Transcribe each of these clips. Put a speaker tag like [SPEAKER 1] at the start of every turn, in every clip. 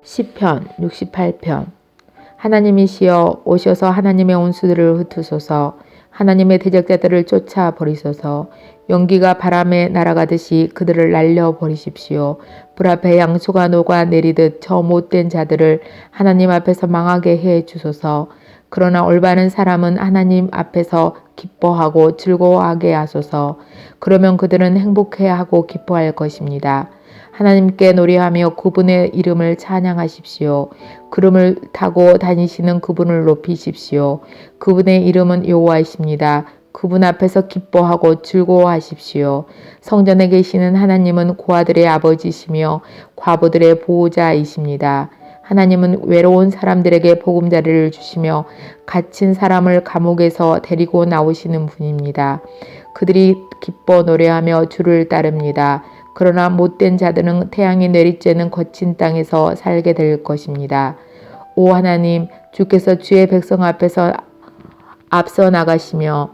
[SPEAKER 1] 시편 68편. 하나님이시여 오셔서 하나님의 온수들을 흩으소서. 하나님의 대적자들을 쫓아 버리소서. 연기가 바람에 날아가듯이 그들을 날려 버리십시오. 불 앞에 양수가 녹아 내리듯 저 못된 자들을 하나님 앞에서 망하게 해 주소서. 그러나 올바른 사람은 하나님 앞에서 기뻐하고 즐거워하게 하소서. 그러면 그들은 행복해하고 기뻐할 것입니다. 하나님께 노래하며 그분의 이름을 찬양하십시오. 구름을 타고 다니시는 그분을 높이십시오. 그분의 이름은 여호와이십니다. 그분 앞에서 기뻐하고 즐거워하십시오. 성전에 계시는 하나님은 고아들의 아버지시며 과부들의 보호자이십니다. 하나님은 외로운 사람들에게 보금자리를 주시며 갇힌 사람을 감옥에서 데리고 나오시는 분입니다. 그들이 기뻐 노래하며 주를 따릅니다. 그러나 못된 자들은 태양이 내리쬐는 거친 땅에서 살게 될 것입니다. 오 하나님, 주께서 주의 백성 앞에서 앞서 나가시며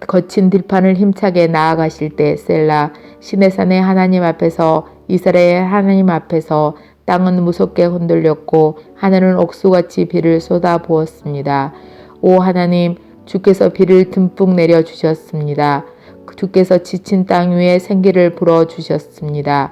[SPEAKER 1] 거친 들판을 힘차게 나아가실 때 셀라, 시내산의 하나님 앞에서 이스라엘 하나님 앞에서 땅은 무섭게 흔들렸고 하늘은 옥수같이 비를 쏟아 부었습니다. 오 하나님, 주께서 비를 듬뿍 내려 주셨습니다. 주께서 지친 땅 위에 생기를 불어 주셨습니다.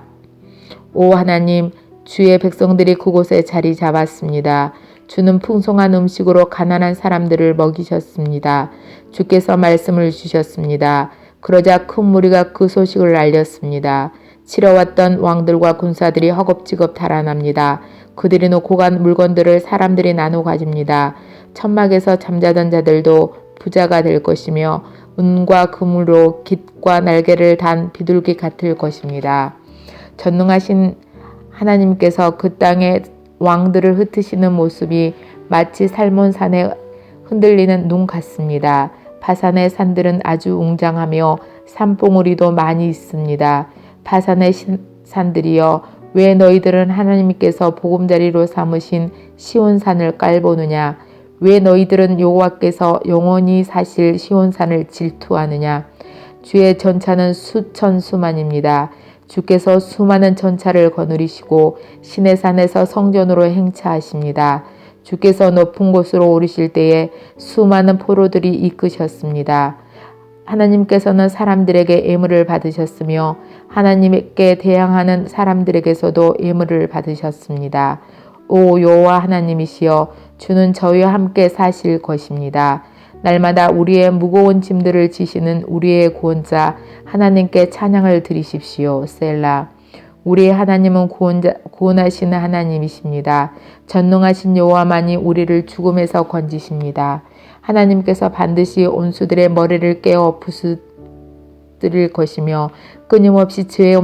[SPEAKER 1] 오 하나님, 주의 백성들이 그곳에 자리 잡았습니다. 주는 풍성한 음식으로 가난한 사람들을 먹이셨습니다. 주께서 말씀을 주셨습니다. 그러자 큰 무리가 그 소식을 알렸습니다. 치러왔던 왕들과 군사들이 허겁지겁 달아납니다. 그들이 놓고 간 물건들을 사람들이 나눠 가집니다. 천막에서 잠자던 자들도 부자가 될 것이며 은과 금으로 깃과 날개를 단 비둘기 같을 것입니다. 전능하신 하나님께서 그 땅의 왕들을 흩으시는 모습이 마치 살몬산에 흔들리는 눈 같습니다. 바산의 산들은 아주 웅장하며 산봉우리도 많이 있습니다. 바산의 산들이여, 왜 너희들은 하나님께서 보금자리로 삼으신 시온산을 깔보느냐? 왜 너희들은 여호와께서 영원히 사실 시온산을 질투하느냐? 주의 전차는 수천수만입니다. 주께서 수많은 전차를 거느리시고 시내산에서 성전으로 행차하십니다. 주께서 높은 곳으로 오르실 때에 수많은 포로들이 이끄셨습니다. 하나님께서는 사람들에게 예물을 받으셨으며 하나님께 대항하는 사람들에게서도 예물을 받으셨습니다. 오 여호와 하나님이시여, 주는 저희와 함께 사실 것입니다. 날마다 우리의 무거운 짐들을 지시는 우리의 구원자 하나님께 찬양을 드리십시오. 셀라. 우리의 하나님은 구원하시는 하나님이십니다. 전능하신 여호와만이 우리를 죽음에서 건지십니다. 하나님께서 반드시 온수들의 머리를 깨어 부수뜨릴 것이며 끊임없이 죄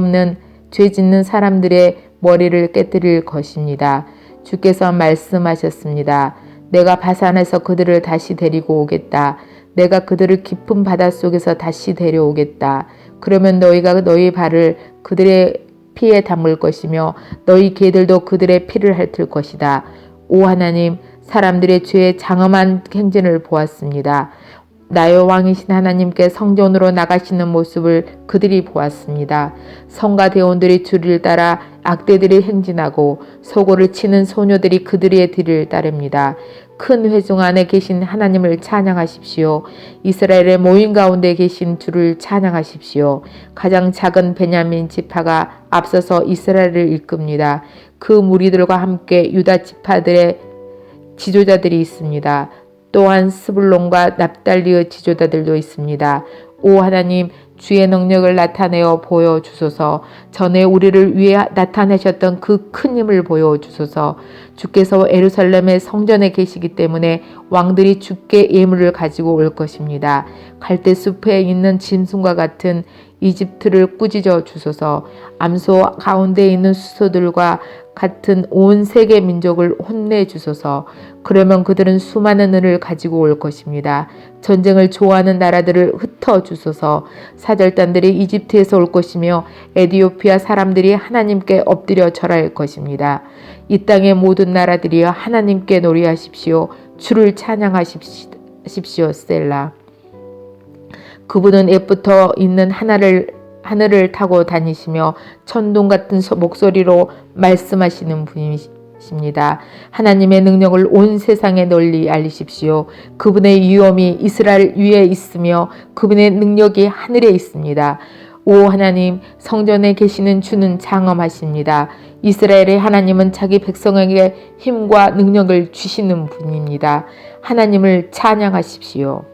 [SPEAKER 1] 짓는 사람들의 머리를 깨뜨릴 것입니다. 주께서 말씀하셨습니다. 내가 바산에서 그들을 다시 데리고 오겠다. 내가 그들을 깊은 바닷속에서 다시 데려오겠다. 그러면 너희가 너희 발을 그들의 피에 담을 것이며 너희 개들도 그들의 피를 핥을 것이다. 오 하나님, 사람들의 죄의 장엄한 행진을 보았습니다. 나의 왕이신 하나님께 성전으로 나가시는 모습을 그들이 보았습니다. 성가 대원들이 주를 따라 악대들이 행진하고 소고를 치는 소녀들이 그들의 뒤를 따릅니다. 큰 회중 안에 계신 하나님을 찬양하십시오. 이스라엘의 모임 가운데 계신 주를 찬양하십시오. 가장 작은 베냐민 지파가 앞서서 이스라엘을 이끕니다. 그 무리들과 함께 유다 지파들의 지도자들이 있습니다. 또한 스불론과 납달리의 지도자들도 있습니다. 오 하나님, 주의 능력을 나타내어 보여주소서. 전에 우리를 위해 나타내셨던 그 큰 힘을 보여주소서. 주께서 예루살렘의 성전에 계시기 때문에 왕들이 주께 예물을 가지고 올 것입니다. 갈대숲에 있는 짐승과 같은 이집트를 꾸짖어 주소서. 암소 가운데 있는 수소들과 같은 온 세계 민족을 혼내주소서. 그러면 그들은 수많은 은을 가지고 올 것입니다. 전쟁을 좋아하는 나라들을 흩어주소서. 사절단들이 이집트에서 올 것이며 에티오피아 사람들이 하나님께 엎드려 절할 것입니다. 이 땅의 모든 나라들이여 하나님께 노래하십시오. 주를 찬양하십시오. 셀라. 그분은 옛부터 있는 하늘을 타고 다니시며 천둥 같은 목소리로 말씀하시는 분이십니다. 하십니다. 하나님의 능력을 온 세상에 널리 알리십시오. 그분의 위엄이 이스라엘 위에 있으며 그분의 능력이 하늘에 있습니다. 오 하나님, 성전에 계시는 주는 장엄하십니다. 이스라엘의 하나님은 자기 백성에게 힘과 능력을 주시는 분입니다. 하나님을 찬양하십시오.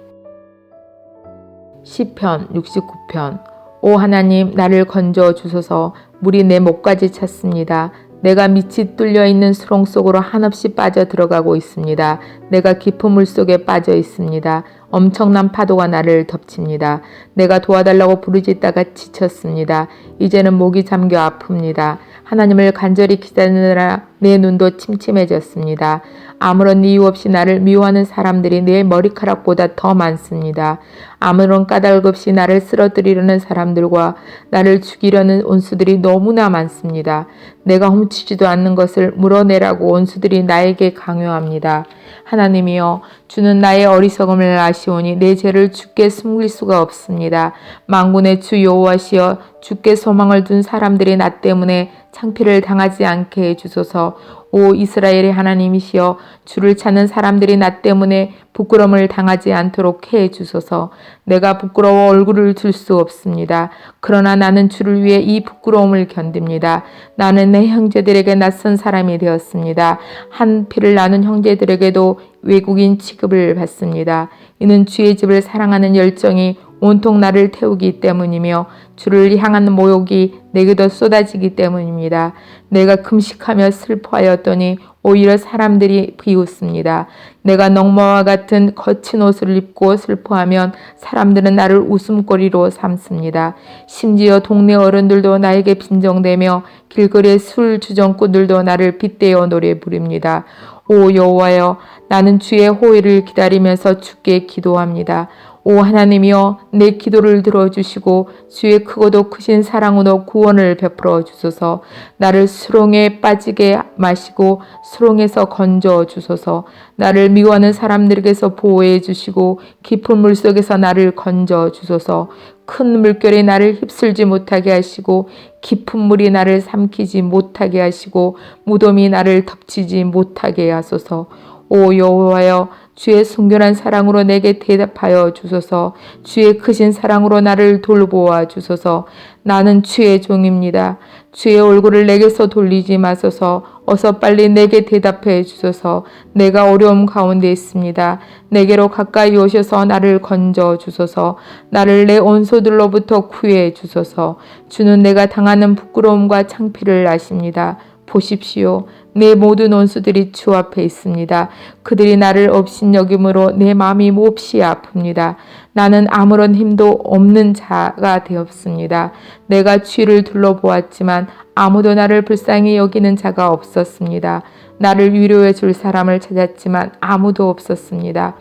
[SPEAKER 1] 시편 69편. 오 하나님, 나를 건져 주소서. 물이 내 목까지 찼습니다. 내가 밑이 뚫려 있는 수렁 속으로 한없이 빠져 들어가고 있습니다. 내가 깊은 물 속에 빠져 있습니다. 엄청난 파도가 나를 덮칩니다. 내가 도와달라고 부르짖다가 지쳤습니다. 이제는 목이 잠겨 아픕니다. 하나님을 간절히 기다리느라 내 눈도 침침해졌습니다. 아무런 이유 없이 나를 미워하는 사람들이 내 머리카락보다 더 많습니다. 아무런 까닭 없이 나를 쓰러뜨리려는 사람들과 나를 죽이려는 원수들이 너무나 많습니다. 내가 훔치지도 않는 것을 물어내라고 원수들이 나에게 강요합니다. 하나님이여, 주는 나의 어리석음을 아시오니 내 죄를 주께 숨길 수가 없습니다. 만군의 주 여호와시여, 주께 소망을 둔 사람들이 나 때문에 창피를 당하지 않게 해주소서. 오 이스라엘의 하나님이시여, 주를 찾는 사람들이 나 때문에 부끄러움을 당하지 않도록 해주소서. 내가 부끄러워 얼굴을 들 수 없습니다. 그러나 나는 주를 위해 이 부끄러움을 견딥니다. 나는 내 형제들에게 낯선 사람이 되었습니다. 한 피를 나눈 형제들에게도 외국인 취급을 받습니다. 이는 주의 집을 사랑하는 열정이 온통 나를 태우기 때문이며 주를 향한 모욕이 내게도 쏟아지기 때문입니다. 내가 금식하며 슬퍼하였더니 오히려 사람들이 비웃습니다. 내가 넝마와 같은 거친 옷을 입고 슬퍼하면 사람들은 나를 웃음거리로 삼습니다. 심지어 동네 어른들도 나에게 빈정대며 길거리의 술 주정꾼들도 나를 빗대어 노래 부릅니다. 오 여호와여, 나는 주의 호의를 기다리면서 주께 기도합니다. 오 하나님이여, 내 기도를 들어주시고 주의 크고도 크신 사랑으로 구원을 베풀어 주소서. 나를 수렁에 빠지게 마시고 수렁에서 건져 주소서. 나를 미워하는 사람들에게서 보호해 주시고 깊은 물속에서 나를 건져 주소서. 큰 물결이 나를 휩쓸지 못하게 하시고 깊은 물이 나를 삼키지 못하게 하시고 무덤이 나를 덮치지 못하게 하소서. 오 여호와여, 주의 순결한 사랑으로 내게 대답하여 주소서. 주의 크신 사랑으로 나를 돌보아 주소서. 나는 주의 종입니다. 주의 얼굴을 내게서 돌리지 마소서. 어서 빨리 내게 대답해 주소서. 내가 어려움 가운데 있습니다. 내게로 가까이 오셔서 나를 건져 주소서. 나를 내 원수들로부터 구해 주소서. 주는 내가 당하는 부끄러움과 창피를 아십니다. 보십시오. 내 모든 원수들이 주 앞에 있습니다. 그들이 나를 업신여김으로 내 마음이 몹시 아픕니다. 나는 아무런 힘도 없는 자가 되었습니다. 내가 주를 둘러보았지만 아무도 나를 불쌍히 여기는 자가 없었습니다. 나를 위로해 줄 사람을 찾았지만 아무도 없었습니다.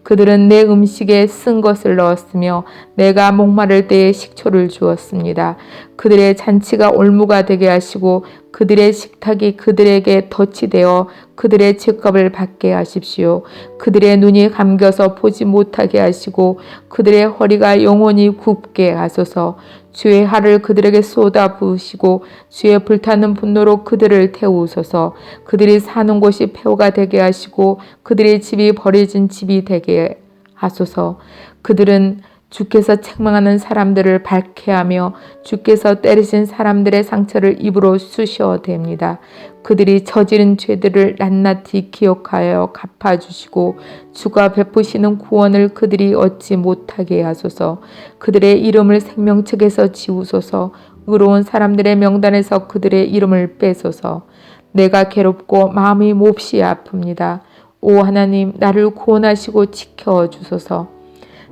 [SPEAKER 1] 그들은 내 음식에 쓴 것을 넣었으며 내가 목마를 때에 식초를 주었습니다. 그들의 잔치가 올무가 되게 하시고 그들의 식탁이 그들에게 덫이 되어 그들의 죄값을 받게 하십시오. 그들의 눈이 감겨서 보지 못하게 하시고 그들의 허리가 영원히 굽게 하소서. 주의 활을 그들에게 쏟아 부으시고 주의 불타는 분노로 그들을 태우소서. 그들이 사는 곳이 폐허가 되게 하시고 그들의 집이 버려진 집이 되게 하소서. 그들은 주께서 책망하는 사람들을 박해하며 주께서 때리신 사람들의 상처를 입으로 쑤셔댑니다. 그들이 저지른 죄들을 낱낱이 기억하여 갚아주시고 주가 베푸시는 구원을 그들이 얻지 못하게 하소서. 그들의 이름을 생명책에서 지우소서. 의로운 사람들의 명단에서 그들의 이름을 빼소서. 내가 괴롭고 마음이 몹시 아픕니다. 오 하나님, 나를 구원하시고 지켜주소서.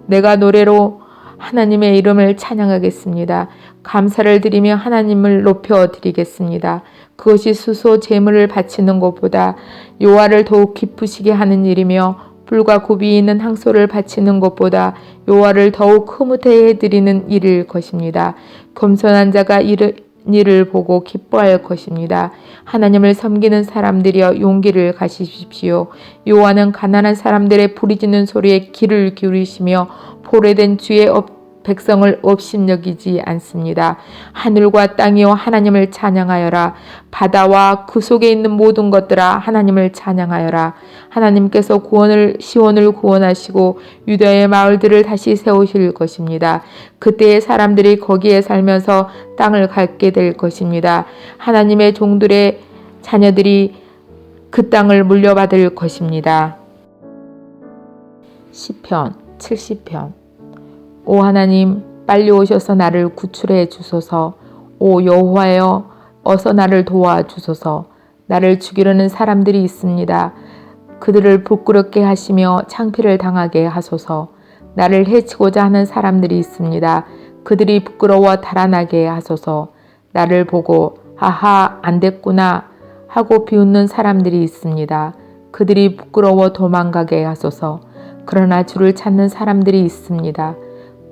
[SPEAKER 1] 내가 노래로 하나님의 이름을 찬양하겠습니다. 감사를 드리며 하나님을 높여드리겠습니다. 그것이 수소 제물을 바치는 것보다 여호와를 더욱 기쁘시게 하는 일이며 불과 굽이 있는 항소를 바치는 것보다 여호와를 더욱 흐뭇해 드리는 일일 것입니다. 겸손한 자가 일을 보고 기뻐할 것입니다. 하나님을 섬기는 사람들이여 용기를 가지십시오. 여호와는 가난한 사람들의 부르짖는 소리에 귀를 기울이시며 포로된 주의 백성을 업신여기지 않습니다. 하늘과 땅이여 하나님을 찬양하여라. 바다와 그 속에 있는 모든 것들아 하나님을 찬양하여라. 하나님께서 시온을 구원하시고 유다의 마을들을 다시 세우실 것입니다. 그때의 사람들이 거기에 살면서 땅을 갖게 될 것입니다. 하나님의 종들의 자녀들이 그 땅을 물려받을 것입니다. 시편 70편. 오 하나님, 빨리 오셔서 나를 구출해 주소서. 오 여호와여, 어서 나를 도와주소서. 나를 죽이려는 사람들이 있습니다. 그들을 부끄럽게 하시며 창피를 당하게 하소서. 나를 해치고자 하는 사람들이 있습니다. 그들이 부끄러워 달아나게 하소서. 나를 보고 하하 안 됐구나 하고 비웃는 사람들이 있습니다. 그들이 부끄러워 도망가게 하소서. 그러나 주를 찾는 사람들이 있습니다.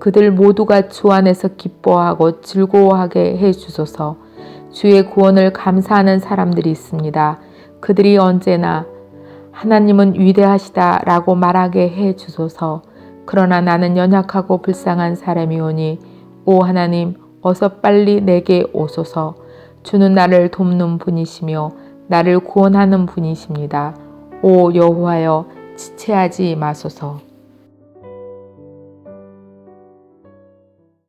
[SPEAKER 1] 그들 모두가 주 안에서 기뻐하고 즐거워하게 해 주소서. 주의 구원을 감사하는 사람들이 있습니다. 그들이 언제나 하나님은 위대하시다 라고 말하게 해 주소서. 그러나 나는 연약하고 불쌍한 사람이오니 오 하나님 어서 빨리 내게 오소서. 주는 나를 돕는 분이시며 나를 구원하는 분이십니다. 오 여호와여 지체하지 마소서.